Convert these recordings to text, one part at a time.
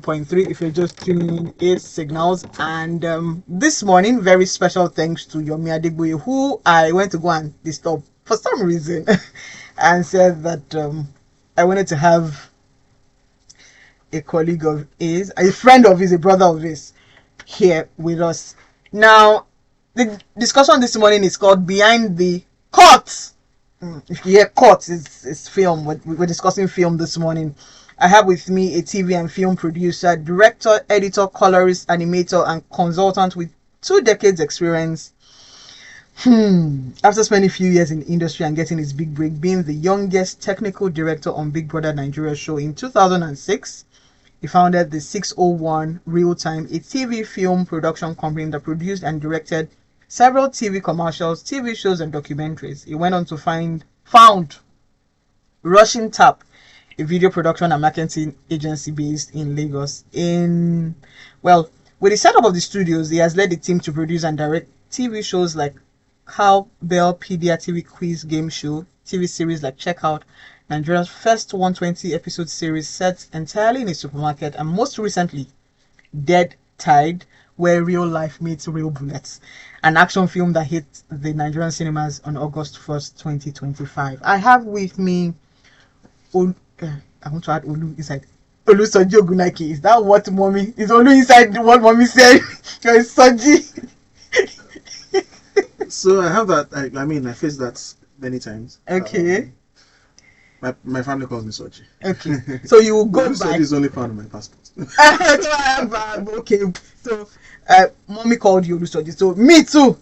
101.3 if you're just tuning in signals. And this morning, very special thanks to Yomi Adegboye, who I went to go and disturb for some reason and said that I wanted to have a colleague of his, a friend of his, a brother of his here with us. Now, the discussion this morning is called Behind the Curtain. If you hear cuts, it's film. We're discussing film this morning. I have with me a TV and film producer, director, editor, colorist, animator, and consultant with 2 decades experience. After spending a few years in the industry and getting his big break, being the youngest technical director on Big Brother Nigeria show in 2006, he founded the 601 Real Time, a TV film production company that produced and directed several TV commercials, TV shows, and documentaries. He went on to found Russian Tap, a video production and marketing agency based in Lagos. With the setup of the studios, he has led the team to produce and direct TV shows like Cowbellpedia TV quiz game show, TV series like Checkout, Nigeria's first 120 episode series set entirely in a supermarket, and most recently, Dead Tide, where real life meets real bullets, an action film that hit the Nigerian cinemas on August 1st, 2025. I have with me I want to add Olu inside. Soji Ogunnaike. Is that what mommy? Is Olu inside what mommy said? It's Soji. So I have that. I faced that many times. Okay. My family calls me Soji. Okay. So you will go by. Soji is only found on my passport. Okay. So mommy called you Olu Soji. So me too.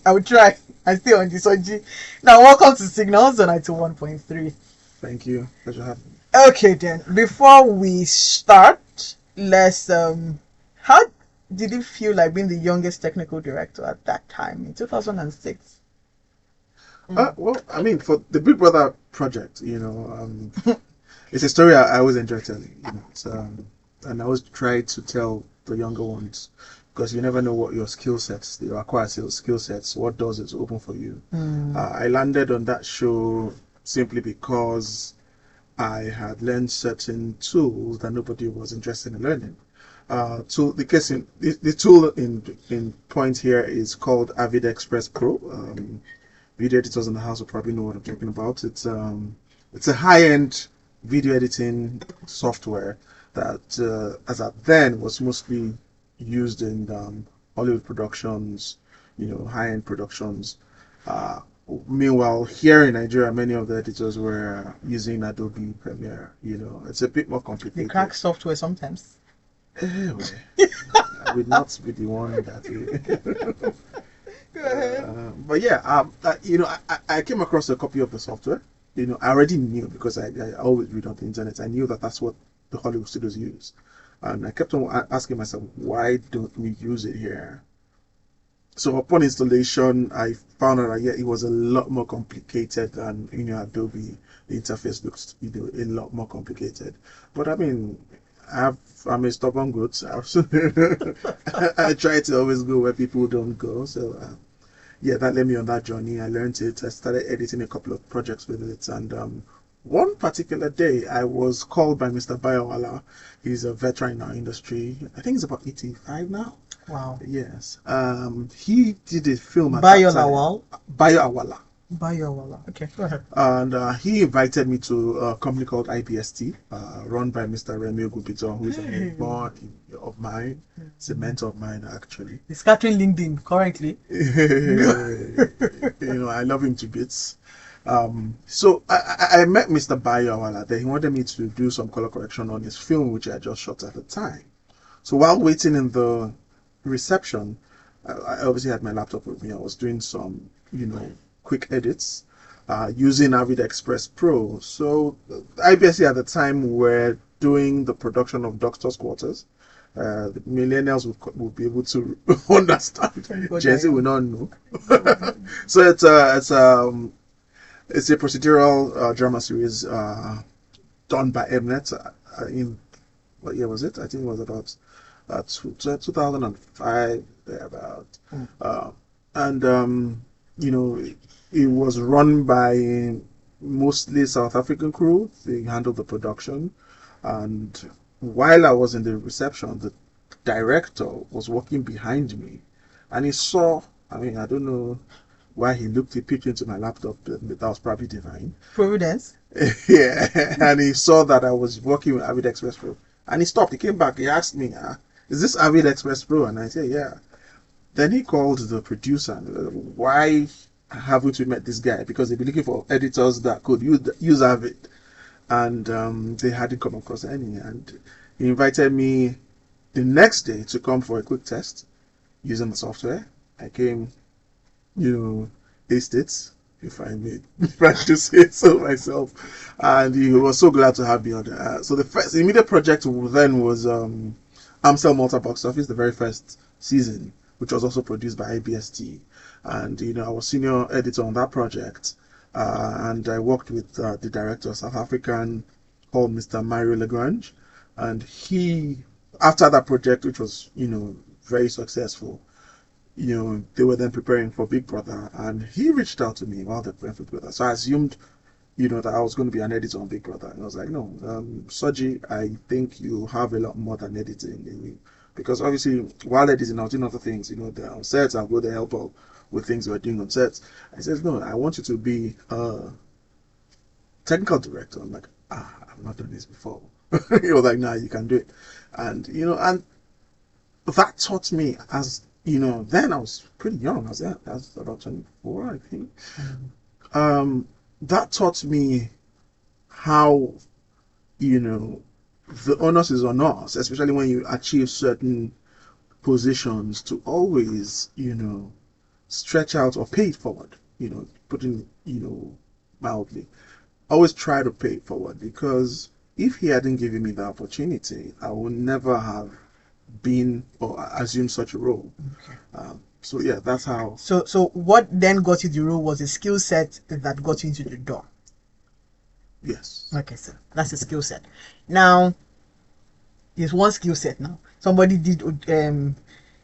I will try. I stay on the Soji. Now welcome to Signals on 91.3. Thank you. Pleasure having me. Okay then. Before we start, let's how did it feel like being the youngest technical director at that time in 2006? For the Big Brother project, it's a story I always enjoy telling. And I always try to tell the younger ones, because you never know what your skill sets, your acquired skill sets, what doors it's open for you. I landed on that show simply because I had learned certain tools that nobody was interested in learning. The tool in point here is called Avid Express Pro. Video editors in the house will probably know what I'm talking about. It's a high-end video editing software that, as at then, was mostly used in Hollywood productions, high-end productions. Meanwhile, here in Nigeria, many of the editors were using Adobe Premiere. It's a bit more complicated. They crack software sometimes. Anyway, I would not be the one that. Go ahead. But yeah, I came across a copy of the software. I already knew, because I always read on the internet. I knew that that's what the Hollywood studios use, and I kept on asking myself, why don't we use it here? So upon installation, I found out that it was a lot more complicated than Adobe. The interface looks a lot more complicated. But I'm a stubborn goat. I try to always go where people don't go. So that led me on that journey. I learned it. I started editing a couple of projects with it, and one particular day I was called by Mr. Bayawala. He's a veteran in our industry. I think he's about 85 now. Wow. Yes. He did a film at Bayo that time. Lawal. Bayo Awala. Okay, go ahead. And he invited me to a company called IBST, run by Mr. Remy Ogupito, who is a mentor of mine. It's a mentor of mine, actually. He's scattering LinkedIn currently. I love him to bits. So I met Mr. Bayo Awala there. He wanted me to do some color correction on his film, which I just shot at the time. So while waiting in the reception, I obviously had my laptop with me. I was doing some, quick edits using Avid Express Pro. So IBSC at the time were doing the production of Doctor's Quarters. The millennials will be able to understand. Gen Z will not know. So it's a procedural drama series done by Mnet in what year was it? I think it was about 2005 thereabout. It was run by mostly South African crew. They handled the production, and while I was in the reception, the director was walking behind me, and he saw. I mean, I don't know why he peeked into my laptop. That was probably divine. Providence. Yeah, and he saw that I was working with Avid Express Pro, and he stopped. He came back. He asked me, "Is this Avid Express Pro?" And I said, "Yeah." Then he called the producer and why haven't we met this guy? Because they'd be looking for editors that could use Avid, and they hadn't come across any. And he invited me the next day to come for a quick test using the software. I came, aced it, if I may practice say so myself. And he was so glad to have me on there. So the first immediate project then was Amstel Malta Box Office, the very first season, which was also produced by IBST. And I was senior editor on that project. And I worked with the director, South African, called Mr. Mario Lagrange. And he, after that project, which was, very successful, they were then preparing for Big Brother, and he reached out to me while they were preparing for Big Brother. So I assumed, that I was going to be an editor on Big Brother. And I was like, no, Soji, I think you have a lot more than editing in you. Because obviously, while editing, I was doing other things, they're on sets, I'll go to help out with things we're doing on sets. I said, no, I want you to be a technical director. I'm like, I've not done this before. He was like, nah, you can do it. And, and that taught me then I was pretty young. I was about 24, I think. That taught me how, the onus is on us, especially when you achieve certain positions, to always, stretch out or pay it forward, putting, mildly. Always try to pay it forward, because if he hadn't given me the opportunity, I would never have been or assumed such a role. Okay. So yeah, that's how. So what then got you the role was a skill set that got you into the door. Yes. Okay, so that's a skill set. Now, there's one skill set now. Somebody did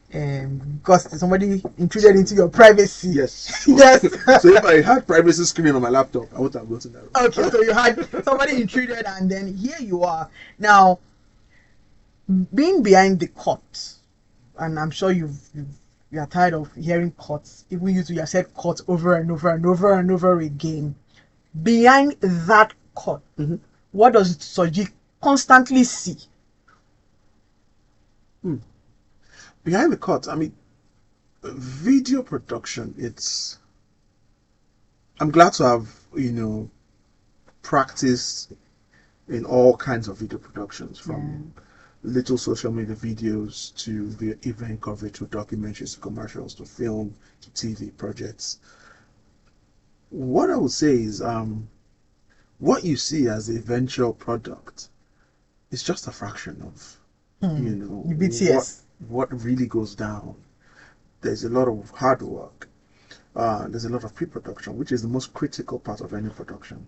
because somebody intruded into your privacy. Yes. Yes. So if I had privacy screen on my laptop, I would have gotten that role. Okay, so you had somebody intruded, and then here you are now, being behind the curtain, and I'm sure you are tired of hearing cuts. Even you two, you have said cuts over and over and over and over again. Behind that cut, what does Soji constantly see? Behind the cut, I mean, video production. I'm glad to have practiced in all kinds of video productions, from little social media videos to the event coverage, to documentaries, to commercials, to film, to TV projects. What I would say is, what you see as the eventual product is just a fraction of, The BTS. what really goes down. There's a lot of hard work. There's a lot of pre-production, which is the most critical part of any production,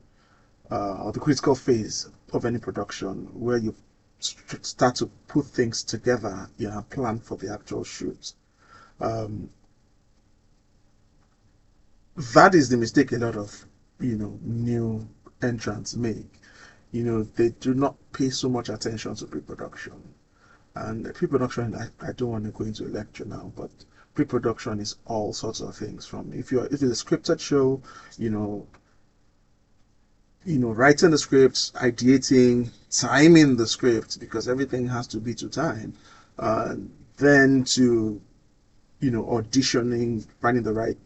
or the critical phase of any production, where you start to put things together, plan for the actual shoot. That is the mistake a lot of new entrants make. They do not pay so much attention to pre-production. And pre-production, I don't want to go into a lecture now, but pre-production is all sorts of things. From if it's a scripted show, writing the scripts, ideating, timing the script, because everything has to be to time. Then to, auditioning, finding the right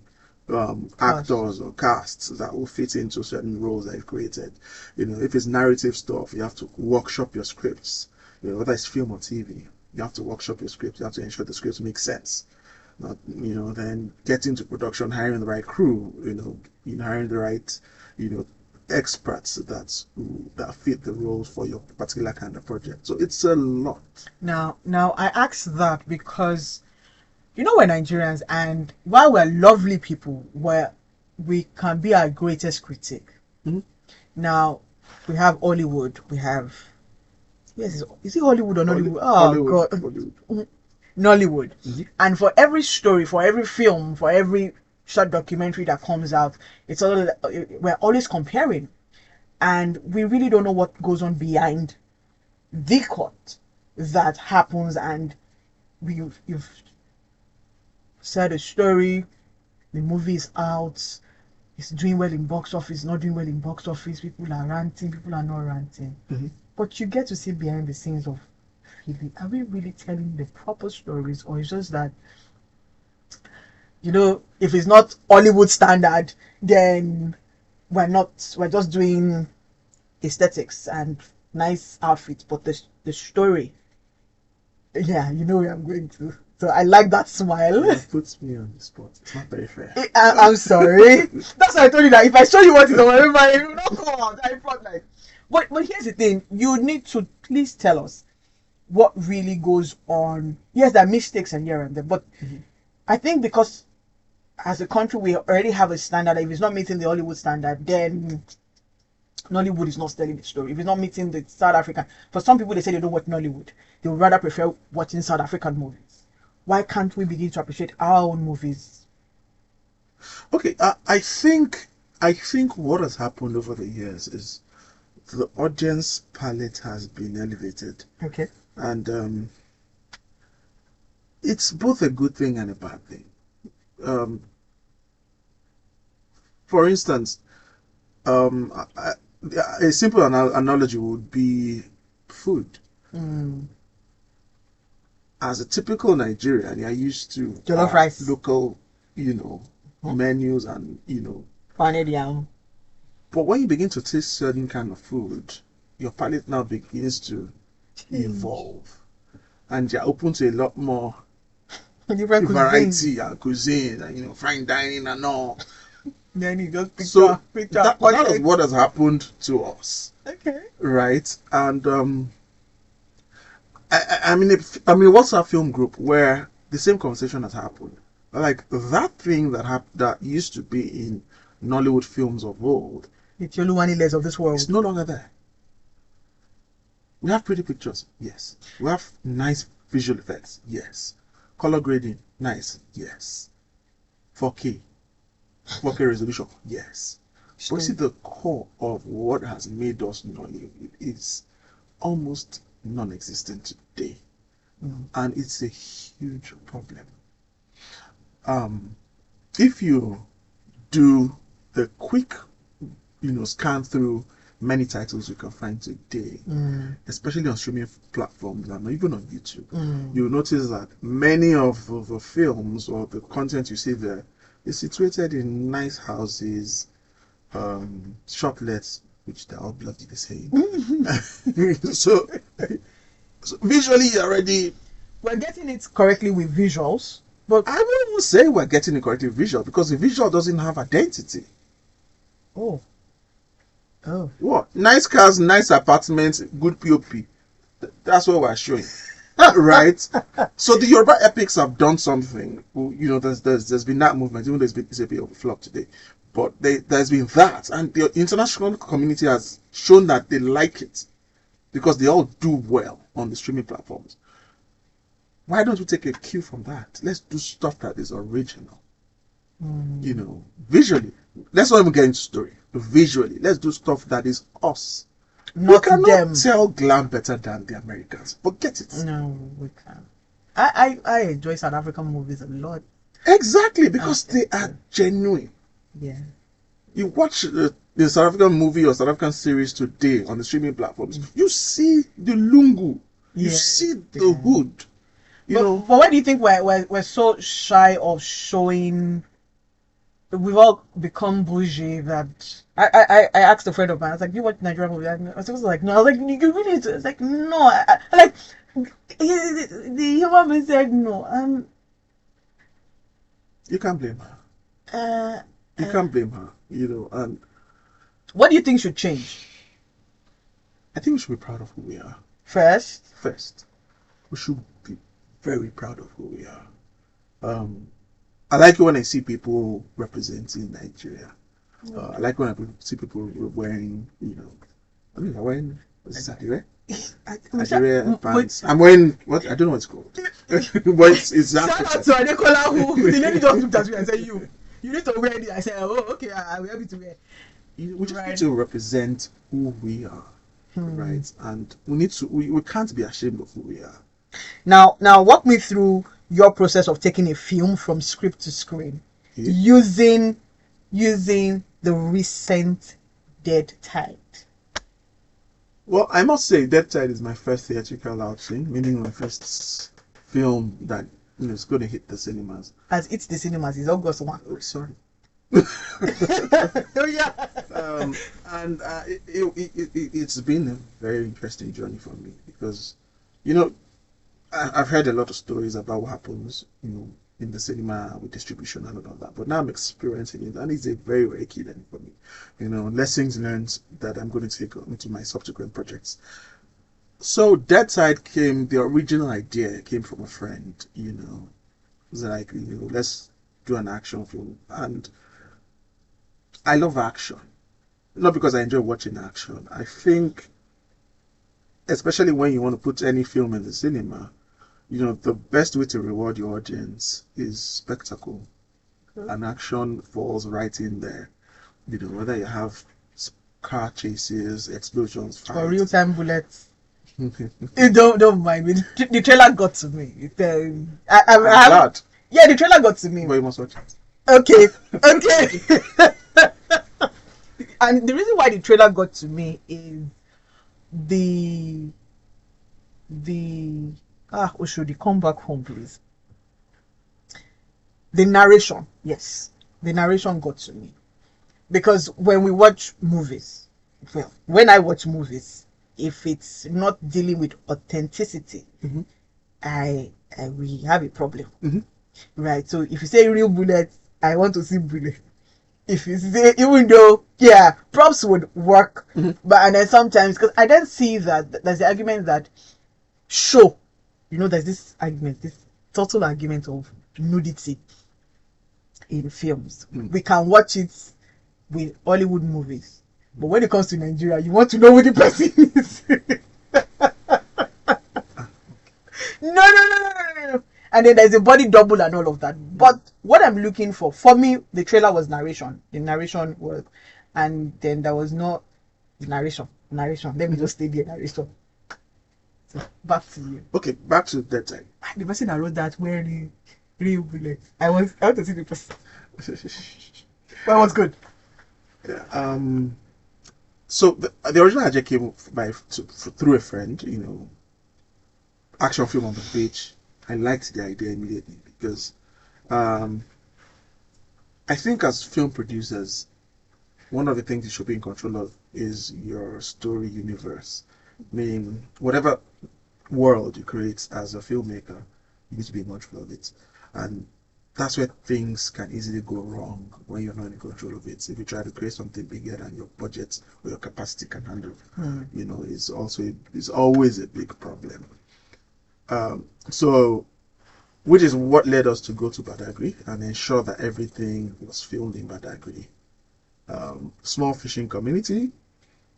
actors or casts that will fit into certain roles that you've created. If it's narrative stuff, you have to workshop your scripts. Whether it's film or TV, you have to workshop your script. You have to ensure the scripts make sense. Not, then get into production, hiring the right crew, hiring the right, experts that fit the roles for your particular kind of project. So it's a lot. Now I ask that because we're Nigerians, and while we're lovely people, we can be our greatest critic. Now we have Hollywood, we have, yes, is it Hollywood or Nollywood? Hollywood, God, Hollywood. Nollywood. And for every story, for every film, for every short documentary that comes out, we're always comparing, and we really don't know what goes on behind the cut that happens, and you've said a story, the movie is out, it's doing well in box office, not doing well in box office, people are ranting, people are not ranting. Mm-hmm. But you get to see behind the scenes of, really, are we really telling the proper stories, or it's just that, if it's not Hollywood standard, then we're just doing aesthetics and nice outfits, but the story, yeah, you know where I'm going to. So I like that smile. It puts me on the spot. It's not very fair. I'm sorry. That's why I told you that if I show you what is on my mind, it will not come out. I felt like. But here's the thing: you need to please tell us what really goes on. Yes, there are mistakes and here and there, but I think because as a country we already have a standard. If it's not meeting the Hollywood standard, then Nollywood is not telling the story. If it's not meeting the South African, for some people they say they don't watch Nollywood. They would rather prefer watching South African movies. Why can't we begin to appreciate our own movies? Okay, I think what has happened over the years is the audience palette has been elevated, Okay. and it's both a good thing and a bad thing. For instance, a simple analogy would be food. As a typical Nigerian, you're used to Jollof rice, local, menus and pounded yam. But when you begin to taste certain kind of food, your palate now begins to evolve, and you're open to a lot more Different variety and cuisine, and fine dining and all. Then you just picture, So picture. that is what has happened to us, Okay. right? And I'm in a WhatsApp film group where the same conversation has happened. Like that thing that used to be in Nollywood films of old, It's Yoluwaniles of this world. it's no longer there. We have pretty pictures, yes. We have nice visual effects, yes. Color grading, nice, yes. 4K resolution, yes. But you see, the core of what has made us Nollywood is almost non-existent today, and it's a huge problem. If you do the quick, scan through many titles you can find today, especially on streaming platforms and even on YouTube, you'll notice that many of the films or the content you see there is situated in nice houses, shoplets, which they're all bloody the same. so visually already, we're getting it correctly with visuals, but I wouldn't even say we're getting it correctly visual, because the visual doesn't have identity. oh, What? Nice cars, nice apartments, good POP. That's what we're showing. Right? So the Yoruba epics have done something. There's been that movement, even though it's a bit of a flop today. But there's been that, and the international community has shown that they like it, because they all do well on the streaming platforms. Why don't we take a cue from that? Let's do stuff that is original. Visually. Let's not even get into story. Visually, let's do stuff that is us. not We cannot them. tell glam better than the Americans. Forget it. No, we can't. I enjoy South African movies a lot. Exactly, because they are genuine. Yeah. You watch the South African movie or South African series today on the streaming platforms, you see the lungu, you see the hood. But why do you think we're so shy of showing? We've all become bougie that I asked a friend of mine. I was like, "Do you watch Nigerian movies?" I was like, "No." I was like, "You really?" It's like, "No." I like the human being said no. You can't blame her. You can't blame her. And What do you think should change? I think we should be proud of who we are. First, We should be very proud of who we are. I like it when I see people representing Nigeria. I like when I see people wearing, they're wearing, what's that, Nigeria pants. I'm wearing, what? I don't know what it's called. But it's that. Shout out to Adekola, who the lady just looked at me and said, "You need to wear it." I said, "Oh, okay, I will help you to wear." We just need to represent who we are. right? And we can't be ashamed of who we are. Now walk me through your process of taking a film from script to screen Okay? using the recent Dead Tide. Well, I must say, Dead Tide is my first theatrical outing, meaning my first film that is going to hit the cinemas. As it's the cinemas, it's August 1. Oh, sorry. Oh yeah. And it's been a very interesting journey for me because, you know, I've heard a lot of stories about what happens, in the cinema with distribution and all of that. But now I'm experiencing it, and it's a very, very key learning for me. Lessons learned that I'm going to take into my subsequent projects. So Dead Side the original idea came from a friend. It was like, let's do an action film, and I love action. Not because I enjoy watching action. I think, especially when you want to put any film in the cinema, the best way to reward your audience is spectacle. And action falls right in there. Whether you have car chases, explosions, fights. Or real time bullets. don't mind me. The trailer got to me. I'm glad. Yeah, the trailer got to me. But you must watch it. Okay. And the reason why the trailer got to me is the Oshodi, come back home, please. The narration, yes, the narration got to me because when we watch movies, when I watch movies, if it's not dealing with authenticity, mm-hmm. we have a problem, mm-hmm. right? So if you say real bullets, I want to see bullets. If you say, even though props would work, mm-hmm. but and then sometimes because I don't see that there's the argument that show, there's this argument, this total argument of nudity in films. We can watch it with Hollywood movies, but when it comes to Nigeria, you want to know who the person is. No. And then there's a body double and all of that. But what I'm looking for me, the trailer was narration. The narration was, and then there was no narration. Let me just stay there, narration. So back to you. Okay, back to Dead Tide. The person that wrote that wearing real bullet. I want to see the person. But it was good. Yeah. So the original idea came through a friend. Action film on the beach. I liked the idea immediately because I think as film producers, one of the things you should be in control of is your story universe. Meaning, whatever world you create as a filmmaker, you need to be in control of it. And that's where things can easily go wrong when you're not in control of it. If you try to create something bigger than your budget or your capacity can handle, it's always a big problem. So, which is what led us to go to Badagry and ensure that everything was filmed in Badagry. Small fishing community,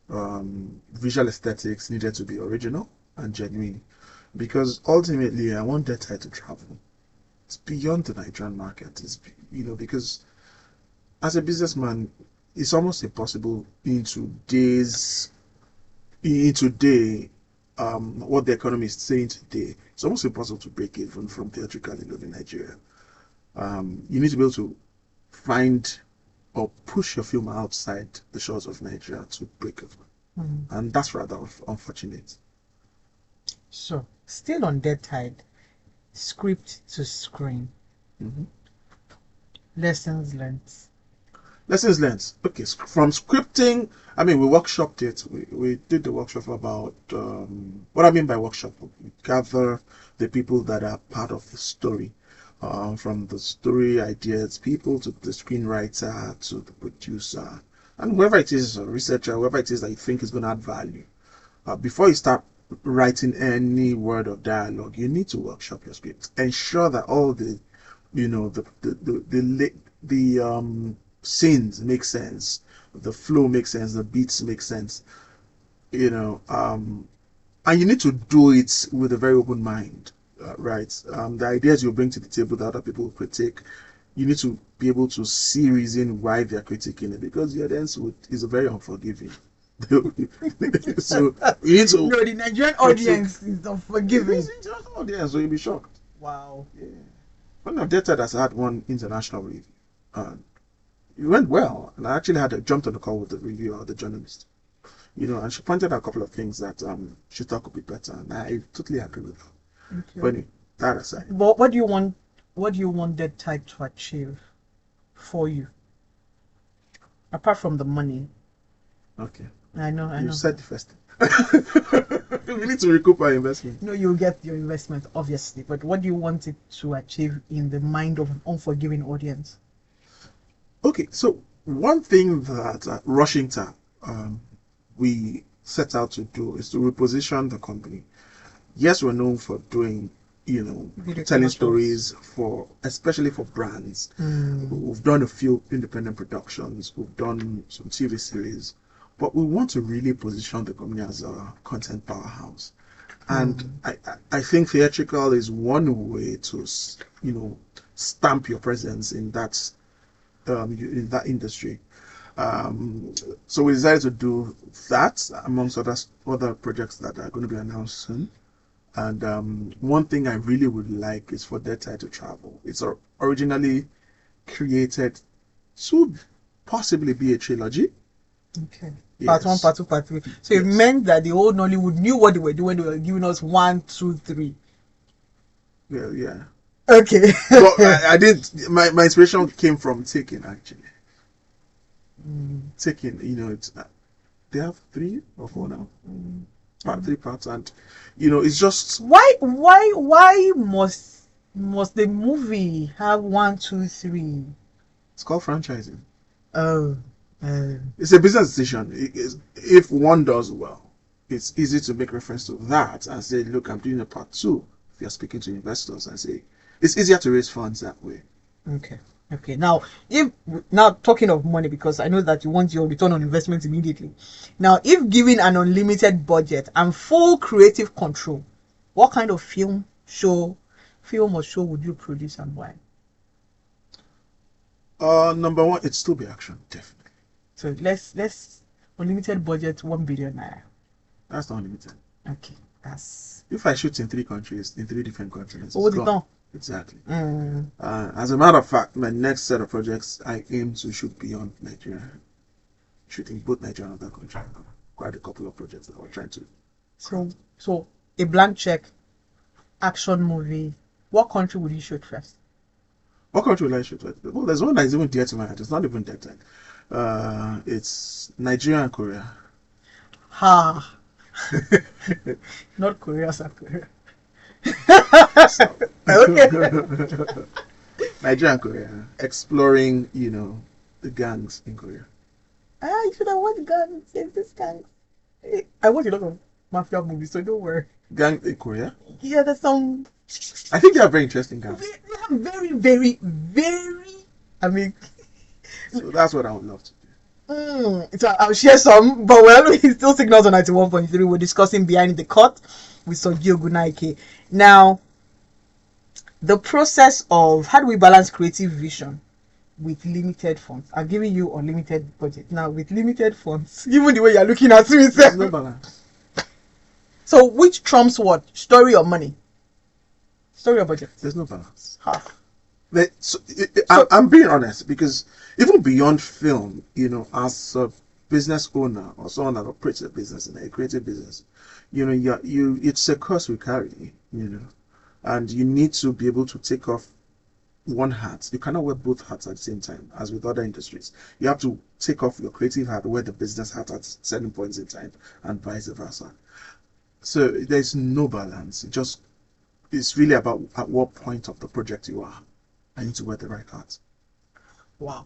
visual aesthetics needed to be original and genuine, because ultimately I want that to travel. It's beyond the Nigerian market. It's because as a businessman, it's almost impossible in today, what the economy is saying today, it's almost impossible to break even from theatrical in Nigeria. You need to be able to find or push your film outside the shores of Nigeria to break even. And that's rather unfortunate. So, still on Dead Tide, script to screen. Mm-hmm. Lessons learned. Okay, from scripting, we workshopped it. We did the workshop about what I mean by workshop. We gather the people that are part of the story, from the story ideas people to the screenwriter to the producer, and whoever it is, a researcher, whoever it is that you think is going to add value. Before you start writing any word of dialogue, you need to workshop your script. Ensure that all the scenes make sense, the flow makes sense, the beats make sense, and you need to do it with a very open mind, right? The ideas you bring to the table that other people critique, you need to be able to see reason why they're critiquing it, because the audience is very unforgiving. So you need to. No, the Nigerian audience is unforgiving. It's international audience, so you'll be shocked. Wow. Yeah. One of Delta has had one international review, and it went well. And I actually jumped on the call with the reviewer, the journalist. And she pointed out a couple of things that she thought could be better, and I totally agree with her. Okay. But anyway, that aside. But what do you want? What do you want that type to achieve for you? Apart from the money. Okay. I know. You said the first thing. We need to recoup our investment. No, you'll get your investment, obviously. But what do you want it to achieve in the mind of an unforgiving audience? Okay, so one thing that Washington we set out to do is to reposition the company. Yes, we're known for doing, Video telling commercials. stories especially for brands. We've done a few independent productions. We've done some TV series, but we want to really position the company as a content powerhouse. And I think theatrical is one way to, stamp your presence in that industry. So we decided to do that amongst other projects that are going to be announced soon. And one thing I really would like is for Delta to travel. It's originally created to possibly be a trilogy. Okay. Yes. Part 1, Part 2, Part 3. So it meant that the old Nollywood knew what they were doing. They were giving us 1, 2, 3. Yeah. Okay. But I did. My inspiration came from Taken, actually. Taken, it's they have 3 or 4 now. Part 3 parts, and it's just why must the movie have 1, 2, 3? It's called franchising. Oh. It's a business decision. If one does well, it's easy to make reference to that and say, look, I'm doing a part 2. If you're speaking to investors and say, it's easier to raise funds that way. Okay. Now talking of money, because I know that you want your return on investment immediately. Now, if given an unlimited budget and full creative control, what kind of film or show would you produce and why? Number one, it'd still be action, definitely. So let's unlimited budget, 1 billion naira. That's not unlimited. Okay, that's. If I shoot in 3 countries, in 3 different continents, Oh, the done. Exactly. As a matter of fact, my next set of projects I aim to shoot beyond Nigeria, shooting both Nigeria and other countries. Quite a couple of projects that we're trying to. So a blank check, action movie. What country would you shoot first? What country will I shoot with? Well, there's one that is even dear to my heart. It's not even that time. It's Nigeria and Korea. Ha! Not Korea, South Korea. Okay. Nigeria and Korea. Exploring, the gangs in Korea. You should have watched gangs. There's this gangs. I watch a lot of mafia movies, so don't worry. Gang in Korea? Yeah, there's some. I think they are very interesting gangs. They have very, very, very. I mean. So that's what I would love to do. So I'll share some, but well, it's still Signals on 91.3. We're discussing Behind the Cut with Soji Ogunnaike. Now, the process of how do we balance creative vision with limited funds? I'm giving you unlimited budget. Now, with limited funds, even the way you're looking at me, There's no balance. So, which trumps what? Story or money? Story or budget? There's no balance. So, I'm being honest, because even beyond film, as a business owner or someone that operates a business in a creative business, it's a course we carry, and you need to be able to take off one hat. You cannot wear both hats at the same time, as with other industries. You have to take off your creative hat, wear the business hat at certain points in time, and vice versa. So there's no balance. It's really about at what point of the project you are. I need to wear the right hat. Wow.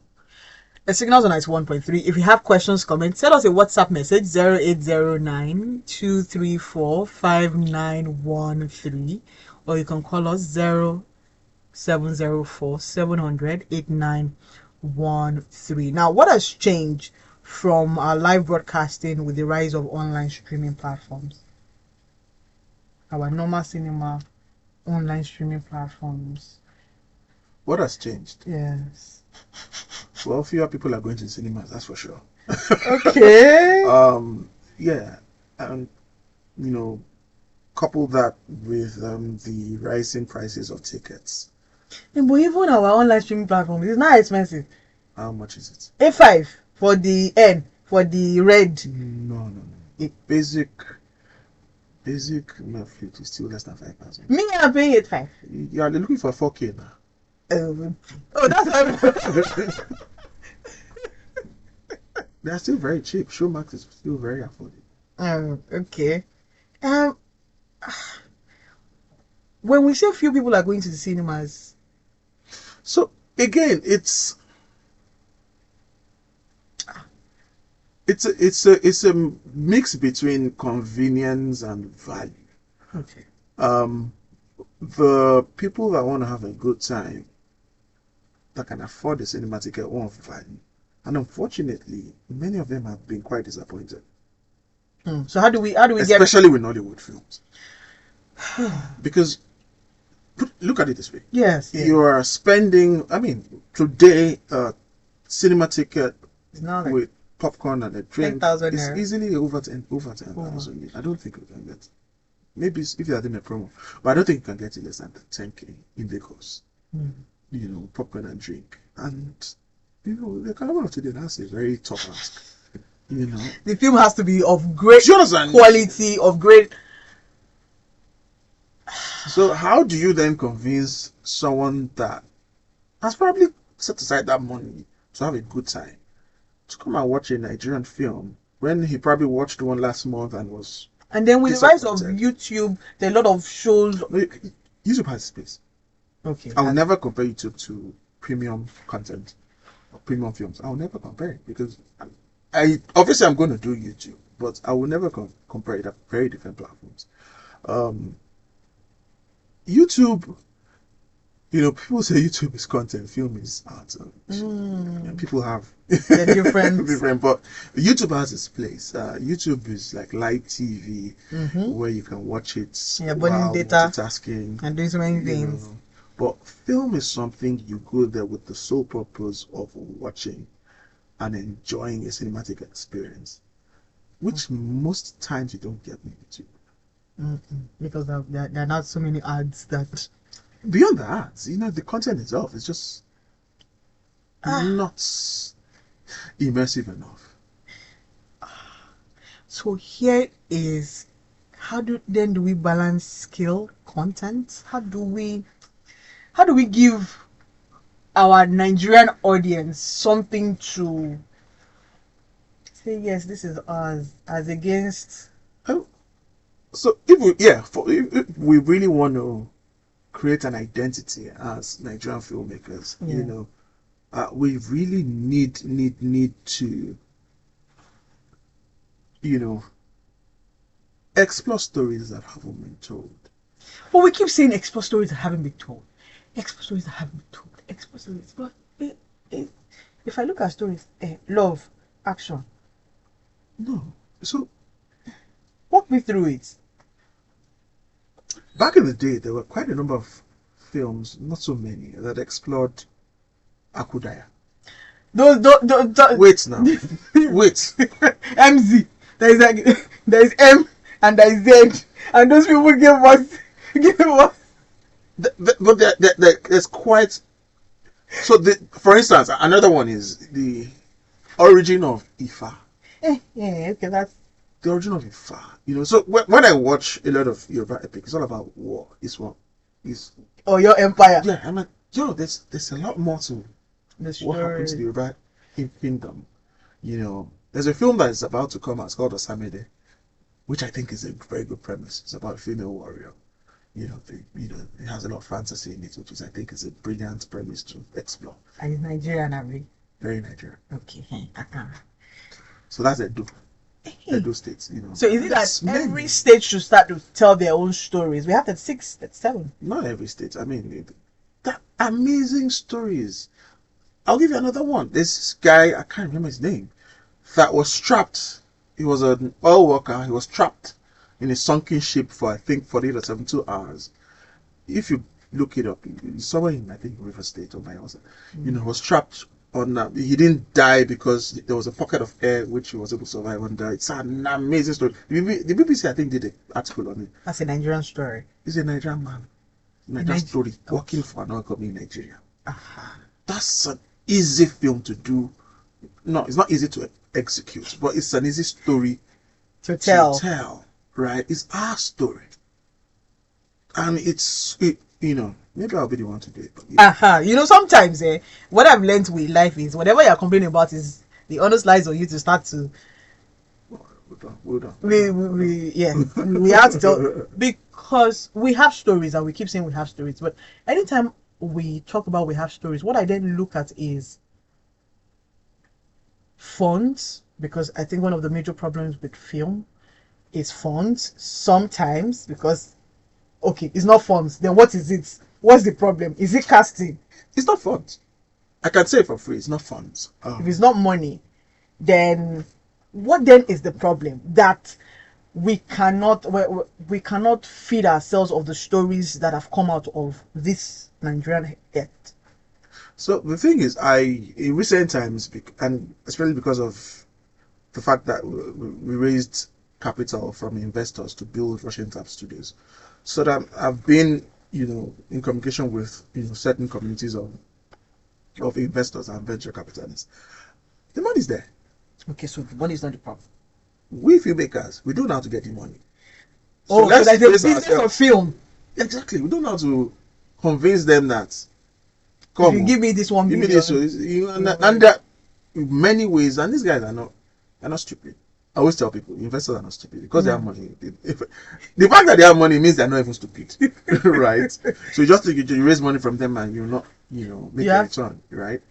The Signals on 91.3. If you have questions, comments, send us a WhatsApp message 0809 234 5913, or you can call us 0704 700 8913. Now, what has changed from our live broadcasting with the rise of online streaming platforms? Our normal cinema, online streaming platforms. What has changed? Yes. Well, fewer people are going to cinemas, that's for sure. Okay. Yeah, and you know, couple that with the rising prices of tickets. But even our online streaming platform is not expensive. How much is it? A5 for the N for the red. No. Basic Netflix is still less than 5,000. Me, I'm paying 8.5. You are looking for 4K now. Oh, that's how. They are still very cheap. Showmax is still very affordable. Okay. Um, when we say few people are going to the cinemas, So again, it's a mix between convenience and value. okay. Um, the people that want to have a good time that can afford the cinema ticket want value, and unfortunately, many of them have been quite disappointed. So how do we get? Especially with Nollywood films, because look at it this way: Yes. you are spending. I mean, today, cinema ticket It's not like with popcorn and a drink 10,000 is naira. easily over 10,000. I don't think we can get. Maybe if you are doing a promo, but I don't think you can get it less than 10K in Lagos. You know, popcorn and drink, and the Carnival of today, that's a very tough ask. You know, The film has to be of great do you understand? quality, of great. So how do you then convince someone that has probably set aside that money to have a good time to come and watch a Nigerian film when he probably watched one last month and was And then with the rise of disappointed? YouTube, there are a lot of shows. YouTube has space. Okay. I will never compare YouTube to premium content or premium films. I will never compare it because I obviously I'm going to do YouTube, but I will never compare it at very different platforms. Um, YouTube, people say YouTube is content, film is art. And people have They're different. different, but YouTube has its place. YouTube is like live TV where you can watch it burning while data multitasking and doing so many you things. know. But film is something you go there with the sole purpose of watching and enjoying a cinematic experience, which most times you don't get on YouTube. Because there are not so many ads that. Beyond the ads, the content itself is just not immersive enough. So here is how do we balance skill content? How do we give our Nigerian audience something to say yes, this is us as against. Oh, so if we really want to create an identity as Nigerian filmmakers, we really need to explore stories that haven't been told. Well, we keep saying explore stories that haven't been told. Explore stories that haven't been told. Explore stories. But if I look at stories, love, action. No. So walk me through it. Back in the day, there were quite a number of films, not so many, that explored Akudaya. Those Wait now. Wait. MZ. There is M and there is Z. And those people gave us. But there's quite. So, for instance, another one is the origin of Ifa. Yeah, okay, that's. The origin of Ifa. So when I watch a lot of Yoruba epic, it's all about war. Oh, your empire. Yeah, I'm like, there's a lot more to what happened to the Yoruba kingdom. There's a film that is about to come out. It's called Osamede, which I think is a very good premise. It's about a female warrior. It has a lot of fantasy in it, which I think is a brilliant premise to explore. And it's Nigerian, Abi. Very Nigerian. Okay. So that's Edo State, So is it that every state should start to tell their own stories? We have 36, 37. Not every state. I mean, that amazing stories. I'll give you another one. This guy, I can't remember his name, that was trapped. He was an oil worker. He was trapped in a sunken ship for, I think, 48 or 72 hours. If you look it up, somewhere in, I think, River State or Bayelsa, was trapped on that. He didn't die because there was a pocket of air which he was able to survive under. It's an amazing story. The BBC, I think, did an article on it. That's a Nigerian story. He's a Nigerian man. Nigerian story working for another company in Nigeria. That's an easy film to do. No, it's not easy to execute, but it's an easy story to tell. Right? It's our story, and maybe I'll be the one to do it. But yeah. Sometimes what I've learned with life is whatever you're complaining about is the honest lies on you to start to. Well done. We have to tell, because we have stories and we keep saying we have stories, but anytime we talk about we have stories, what I then look at is funds, because I think one of the major problems with film is funds sometimes, because it's not funds, then what is it? What's the problem? Is it casting? It's not funds. I can say it for free, it's not funds. If it's not money, then what then is the problem? That we cannot feed ourselves of the stories that have come out of this Nigerian earth. So the thing is, in recent times, and especially because of the fact that we raised capital from investors to build Russian Tap studios, so that I've been, in communication with certain communities of investors and venture capitalists. The money's there. Okay, so the money is not the problem. We filmmakers, we don't know how to get the money. So that's the business of film. Exactly, we don't know how to convince them that. If you give me this 1 million. Give me this, and that in many ways, and these guys are not stupid. I always tell people, investors are not stupid because they have money. The fact that they have money means they're not even stupid, right? So you just you raise money from them and you're not, make a return, right?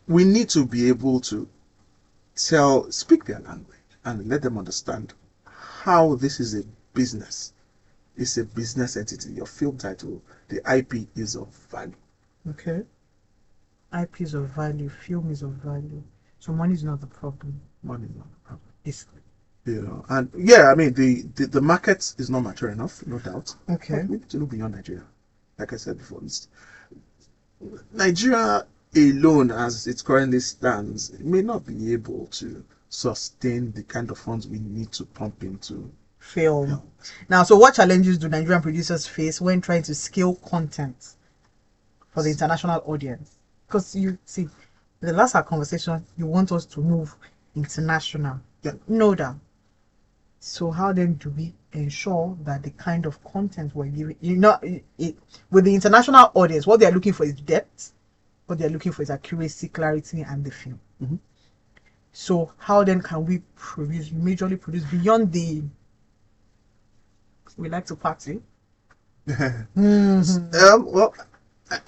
We need to be able to speak their language and let them understand how this is a business. It's a business entity. Your film title, the IP is of value. Okay. IP is of value, film is of value. So money is not the problem. Money is not the problem. It's and yeah, I mean the market is not mature enough, no doubt. Okay. But we need to look beyond Nigeria. Like I said before, Nigeria alone, as it currently stands, may not be able to sustain the kind of funds we need to pump into film. Now, so what challenges do Nigerian producers face when trying to scale content for the international audience? Because you see, the last our conversation, you want us to move international. Yeah. No doubt. So how then do we ensure that the kind of content we're giving, with the international audience, what they're looking for is depth, what they're looking for is accuracy, clarity, and the film. Mm-hmm. So how then can we majorly produce beyond the we like to party? Well,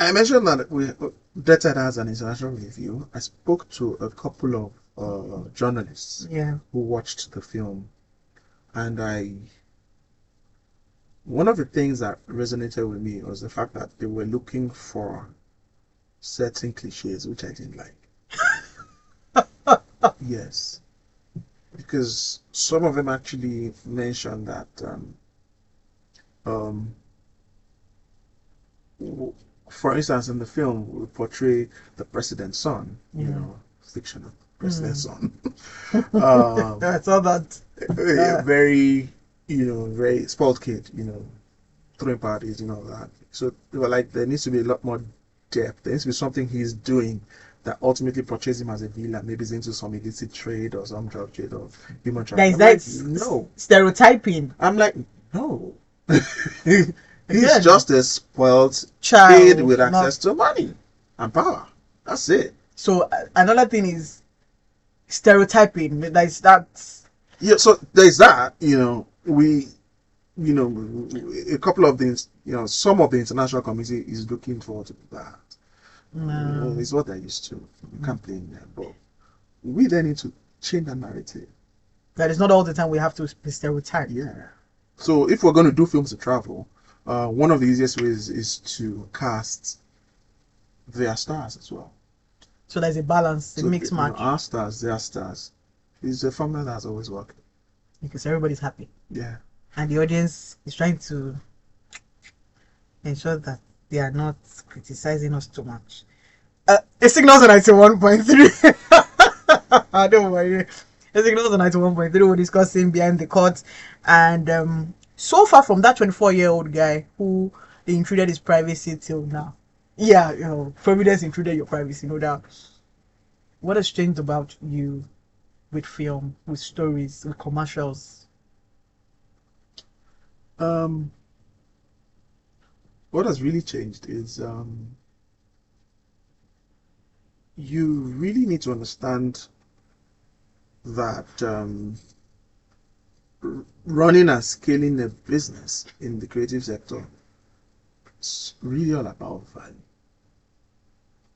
I mentioned that Data has an international review. I spoke to a couple of journalists who watched the film, and one of the things that resonated with me was the fact that they were looking for certain cliches which I didn't like. Yes, because some of them actually mentioned that for instance, in the film, we portray the president's son, fictional president's son. I saw that. Very, very spoiled kid, throwing parties, that. So they were like, there needs to be a lot more depth. There needs to be something he's doing that ultimately portrays him as a villain. Maybe he's into some illicit trade or some drug trade or human trafficking. No. Stereotyping. I'm like, no. He's just a spoiled child kid with access to money and power. That's it. So another thing is stereotyping. There's that. Yeah. So there's that. A couple of things. Some of the international community is looking forward to that. It's what they're used to. You can't blame them. But we then need to change that narrative. That is not all the time we have to be stereotyped. Yeah. So if we're going to do films to travel, one of the easiest ways is to cast their stars as well. So there's a balance, a mixed match. Our stars, their stars. It's a formula that's always worked. Because everybody's happy. Yeah. And the audience is trying to ensure that they are not criticizing us too much. It signals a 91.3. Don't worry. It signals a 91.3. We're discussing behind the court. And so far from that 24-year-old guy who they intruded his privacy till now. Yeah, Providence intruded your privacy, no doubt. What has changed about you with film, with stories, with commercials? What has really changed is you really need to understand that running and scaling a business in the creative sector is really all about value.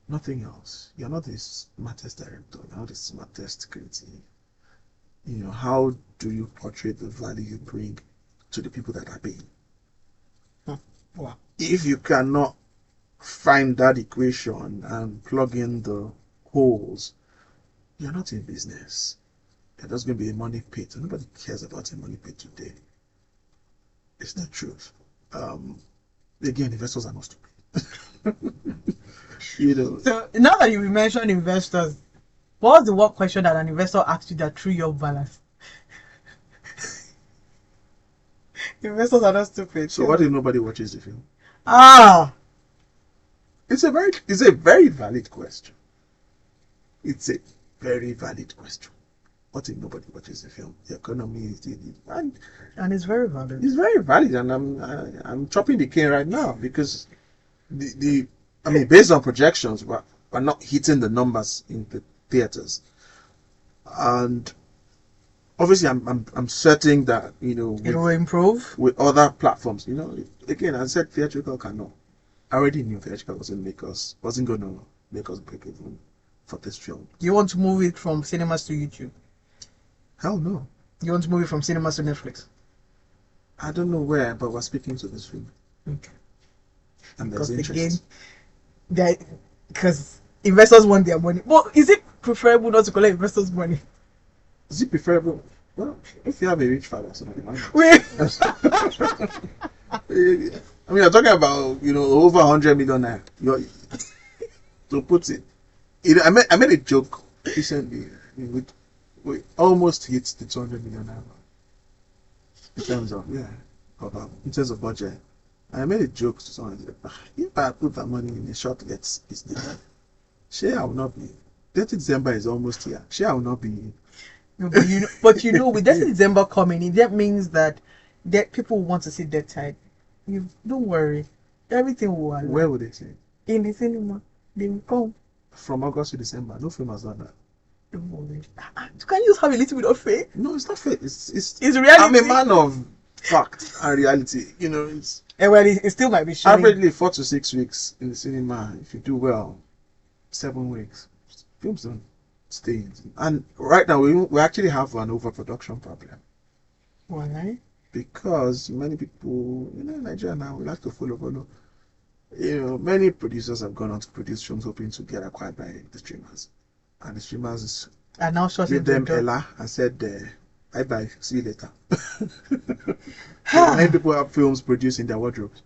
Nothing else. You're not the smartest director, you're not the smartest creative. How do you portray the value you bring to the people that are paying? Wow. If you cannot find that equation and plug in the holes, you're not in business. There's going to be a money pit. Nobody cares about a money pit today. It's the truth. Again, investors are not stupid. So now that you mentioned investors, what was the one question that an investor asked you that threw you off balance? Investors are not stupid. So what if nobody watches the film? It's a very valid question. It's a very valid question. What if nobody watches the film? The economy is and it's very valid. It's very valid, and I'm chopping the cane right now because based on projections, we're not hitting the numbers in the theaters, and obviously I'm certain that it will improve with other platforms. Again, I said theatrical cannot. I already knew theatrical wasn't going to make us break even for this film. You want to move it from cinemas to YouTube? Hell no. You want to move it from cinemas to Netflix? I don't know where, but we're speaking to this film. Okay. And there's interest. Because investors want their money. Well, is it preferable not to collect investors' money? Is it preferable? Well, if you have a rich father, somebody might. You're talking about over 100 million naira. To put it, I made a joke recently. We almost hit the 200 million naira in terms of budget. I made a joke to someone. If I put that money in a short let's business, share I will not be. 30 December is almost here. Share I will not be. No, but with 30 December coming, that means that people want to see Dead Tide. Don't worry, everything will happen. Where would they see? In the cinema. They will come. From August to December, no film has done that. Don't worry. Can you just have a little bit of faith? No, it's not faith. It's reality. I'm a man of fact and reality. It still might be showing. Averagely 4 to 6 weeks in the cinema. If you do well, 7 weeks. Films don't stay in. And right now we actually have an overproduction problem. Why? Because many people, in Nigeria now, we like to follow. Many producers have gone on to produce films hoping to get acquired by the streamers. And the streamers are now gave them Ella and said, bye-bye, see you later. Many people have films produced in their wardrobes.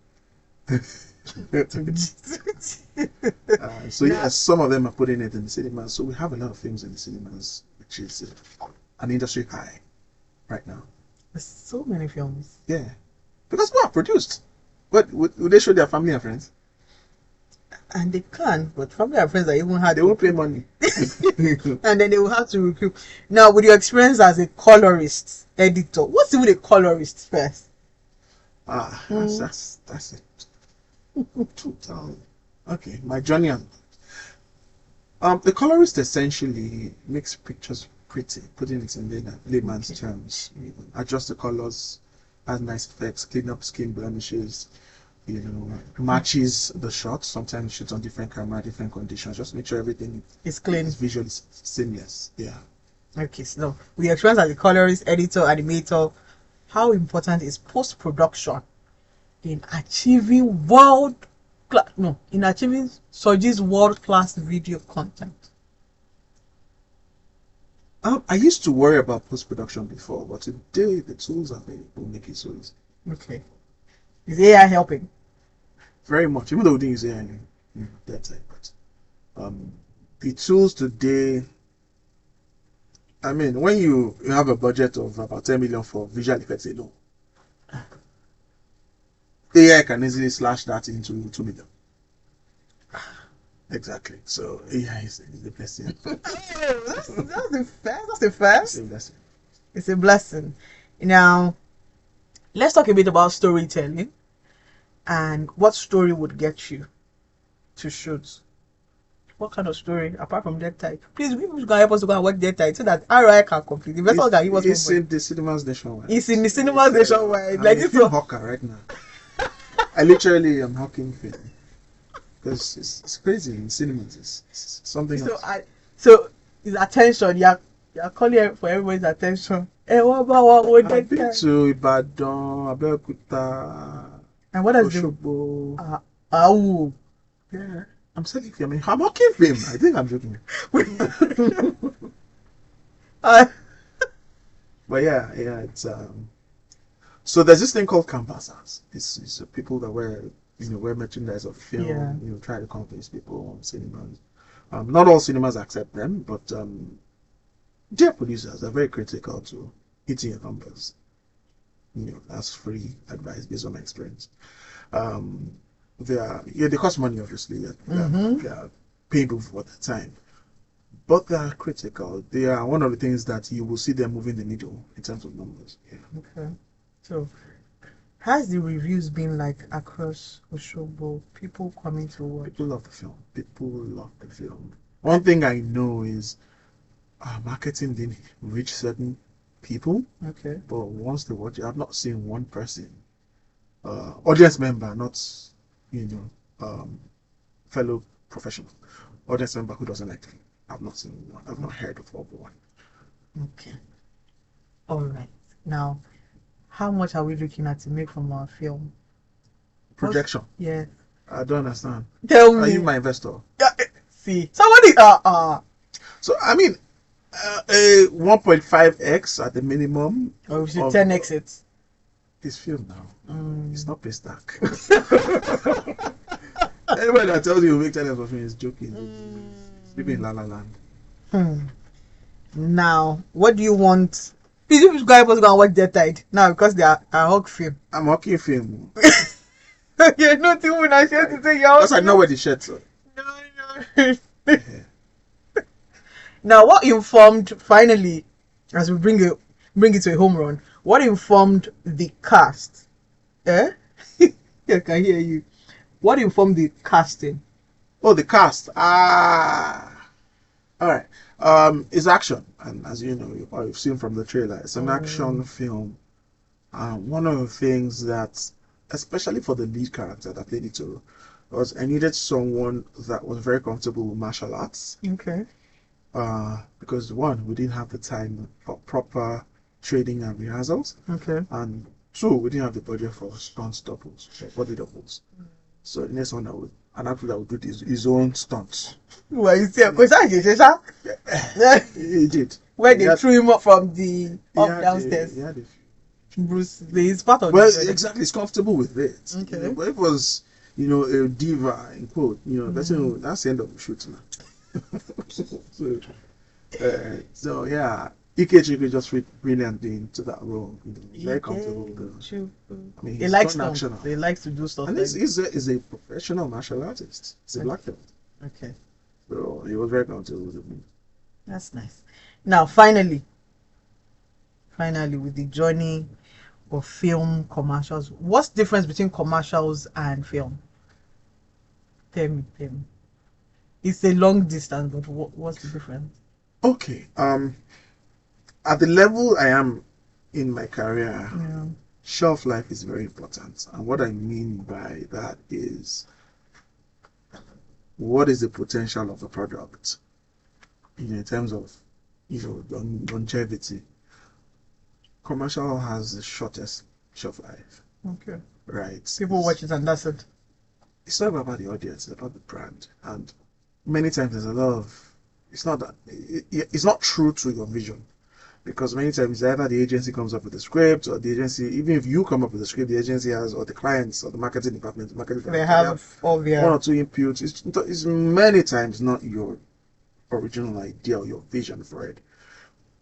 Yes, some of them are putting it in the cinemas. So we have a lot of films in the cinemas, which is an industry high right now. There's so many films. Yeah, because we are produced. But would they show their family and friends? And they can, but family and friends are even hard. They won't pay money. And then they will have to recruit. Now, with your experience as a colorist, editor, what's even a colorist first? That's it. Okay, my journey. The colorist essentially makes pictures pretty, putting it in layman's terms. Adjust the colors, add nice effects, clean up skin blemishes, matches the shot. Sometimes shoots on different camera, different conditions. Just make sure everything is clean, is visually seamless. Yeah. Okay, so with your experience as a colorist, editor, animator, how important is post-production in achieving Soji's world-class video content? I used to worry about post-production before, but today the tools available make it so easy. Okay. Is AI helping? Very much, even though we didn't use AI in that time, but The tools today, I mean, when you have a budget of about 10 million for visual effects alone, AI can easily slash that into 2 million. Exactly. So AI is a blessing. That's a first. That's a first. It's a blessing. It's a blessing. Now, let's talk a bit about storytelling and what story would get you to shoot. What kind of story, apart from Dead Tide? Please, we can help us to go and watch Dead Tide so that ROI can complete. The vessel can give us It's more in the cinemas nationwide. It's in the cinemas nationwide. I'm Like a this film one. hawker right now. I literally am hawking film. Because it's crazy in cinemas. It's something else. So his attention, you're calling for everybody's attention. Hey, what about what I've been to Ibadan, Abeokuta, and what does Oshogbo. Oh, Yeah, I'm selling film. I'm hawking film. I think I'm joking. But yeah, it's So there's this thing called canvassers. It's people that wear merchandise of film. Yeah. Try to convince people on cinemas. Not all cinemas accept them, but dear producers are very critical to hitting your numbers. That's free advice based on my experience. They cost money, obviously. They are paying for the time, but they are critical. They are one of the things that you will see them moving the needle in terms of numbers. Yeah. Okay. So, has the reviews been like across Oshogbo? People coming to watch? People love the film. People love the film. One thing I know is marketing didn't reach certain people. Okay. But once they watch it, I've not seen one person, audience member, not fellow professional, audience member who doesn't like it. I've not seen one. I've not heard of one. Okay. All right. Now, how much are we looking at to make from our film? Projection. Yeah. I don't understand. Tell me. Are you my investor? Yeah. See, somebody. So I mean, a 1.5x at the minimum. Or we should 10x it. This film now. It's not paystack. Anybody that tells you make 10x of film is joking. It's living in La La Land. Now, what do you want? Please, you guys supposed to go and watch Dead Tide now because they are a hawk film. I'm hawking film. You're not even I said to say you're. Because I know where the shirts are. No. Now, what informed finally, as we bring it to a home run? What informed the cast? I can hear you. What informed the casting? Oh, the cast. All right. It's action, and as you know, you've seen from the trailer, it's an action film. One of the things that, especially for the lead character that played Itoro, was I needed someone that was very comfortable with martial arts. Okay. Because one, we didn't have the time for proper training and rehearsals. Okay. And two, we didn't have the budget for stunt doubles, body doubles. So the next one an actor that would do his own stunts. Well, you see, because He did. Where they threw him up from the downstairs. Bruce Lee is part of exactly, he's comfortable with it. Okay. But if it was, a diva in quote, that's the end of the shoot now. So yeah, Ike just fit brilliantly into that role. Very comfortable with it. I mean, he likes stunts. He likes to do stuff. And he's a professional martial artist. He's a black belt. Okay. So he was very comfortable with it. That's nice. Now, finally, with the journey of film commercials, what's the difference between commercials and film? Tell me. It's a long distance, but what's the difference? Okay. At the level I am in my career, shelf life is very important. And what I mean by that is, what is the potential of the product in terms of longevity? Commercial has the shortest shelf life. Okay. Right. People watch it and that's it. It's not about the audience, it's about the brand. And many times there's a lot of, it's not true to your vision. Because many times either the agency comes up with the script, or the agency, even if you come up with the script, the agency has, or the clients, or the marketing They department, have all one their. or two inputs. It's many times not your original idea or your vision for it.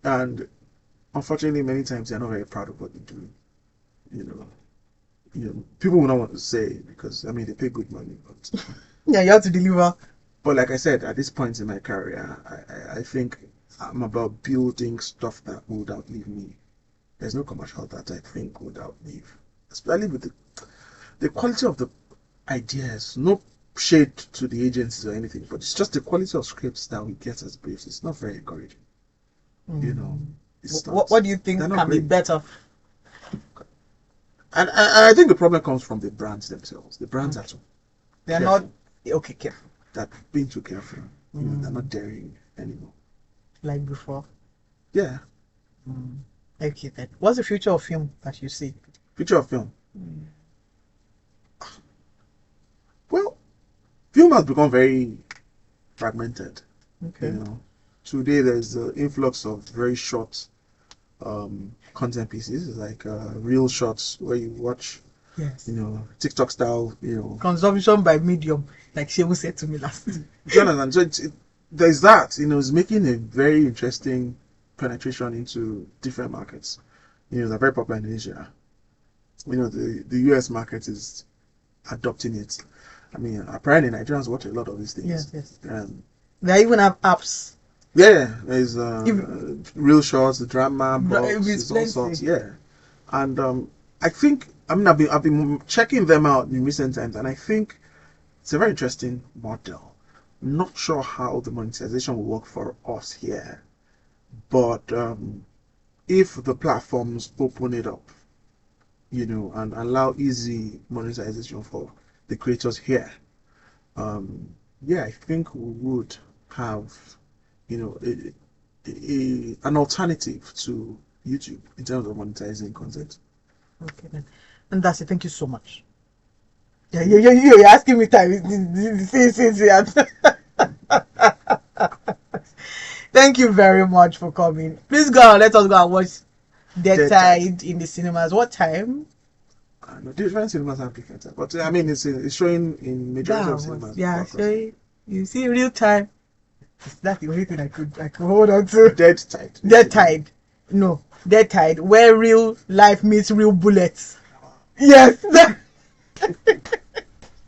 And unfortunately, many times they're not very proud of what they do. You know, people will not want to say it because I mean they pay good money, but Yeah, you have to deliver. but like I said, at this point in my career, I think I'm about building stuff that would outlive me. There's no commercial that I think would outlive, especially with the quality of the ideas. No shade to the agencies or anything, but it's just the quality of scripts that we get as briefs. It's not very encouraging. You know, it's not. What do you They're think not can be great. better? And I think the problem comes from the brands themselves. The brands are They're careful. not okay. Careful, That being too careful. They're not daring anymore. like before. Yeah. Okay, then. What's the future of film that you see? Future of film. Well, film has become very fragmented. Okay. You know, today there's the influx of very short content pieces, like real shots where you watch, Yes. TikTok style, Consumption by medium, like Shehu said to me last. Jonathan. So there's that, it's making a very interesting penetration into different markets. They're very popular in Asia. The US market is adopting it. I mean, apparently Nigerians watch a lot of these things. Yes, yes. Um, They even have apps. yeah, there's If- real shorts, the drama Bro, box, it's there's all plenty. sorts. Yeah, and I think I've been checking them out in recent times, and I think it's a very interesting model. Not sure how the monetization will work for us here, but if the platforms open it up, and allow easy monetization for the creators here, yeah, I think we would have, an alternative to YouTube in terms of monetizing content. Okay, then. And that's it. Thank you so much. Yeah, you're asking me time. Thank you very much for coming. Please go and let us go and watch Dead Dead Tide in the cinemas. What time? No, different cinemas have different time, but I mean it's showing in majority of cinemas. Yeah, across. so you see real time. That's the only thing I could hold on to. Dead Tide. Dead Tide. No, Dead Tide, where real life meets real bullets. Yes.